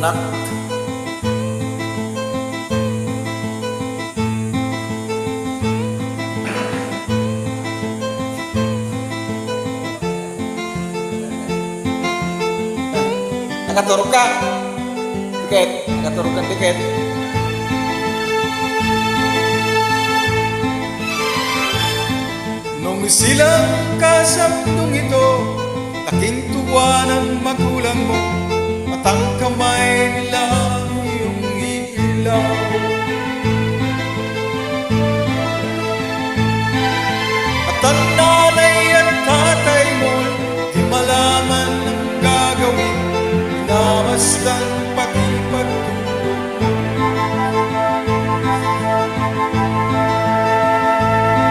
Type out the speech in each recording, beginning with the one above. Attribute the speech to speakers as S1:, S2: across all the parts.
S1: anak. Nakaturog ka. Tiket. Nakaturog kang tiket. Nung silang ka sa mundong ito, laking tuwa ng magulang mo, at ang kamay nila iyong iilaw. At ang nanay at tatay mo, di malaman ang gagawin, minamasdan pati pagtulog mo.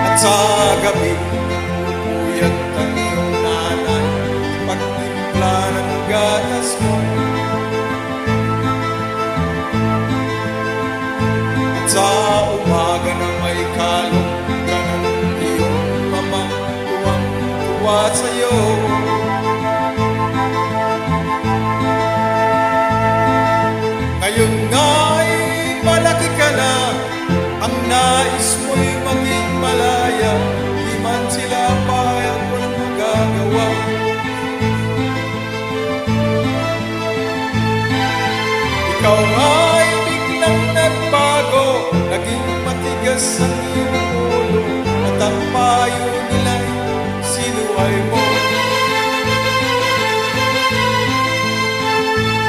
S1: At sa gabi, pupuyat ang iyong nanay, pagtimpla ng gatas mo. At sa umaga na may kalong ka ng iyong mama, tuwang-tuwa sa'yo. Ngayon nga'y malaki ka na, ang nais mo'y maging malaya, di man sila payag walang magagawa. Ikaw nga'y biglang nagbago, naging matigas ang iyong ulo, at ang payo nila'y sinuway mo.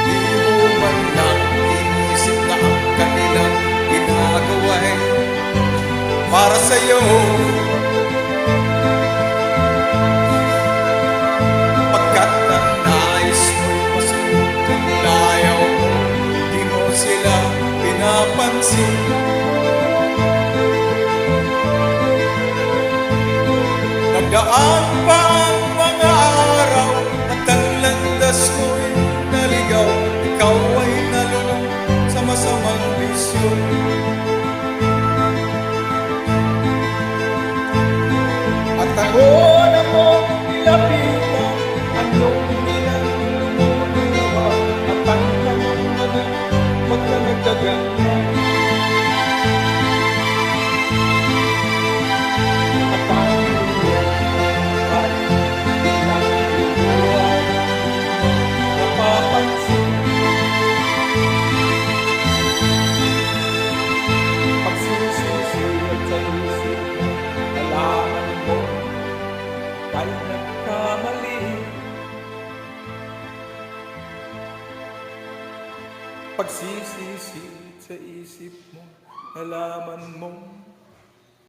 S1: Di mo man lang inisip na ang kanilang ginagawa'y para sa'yo. Pagkat ang nais mo'y masunod ang layaw mo, di mo sila pinapansin. Nagdaan pa ang mga araw, at ang landas mo'y naligaw, ikaw ay nalulong sa masamang bisyo. At ako na mong nilapitan, ang iyong nilang lumuluha, at ang kamong nalang wag na nagdaganyan. At ang iyong ay biglang luluhan, napapansin. Pagsisisi at sa isip mo, nalaman mo tayo nagkamali. Pagsisisi sa isip mo, nalaman mo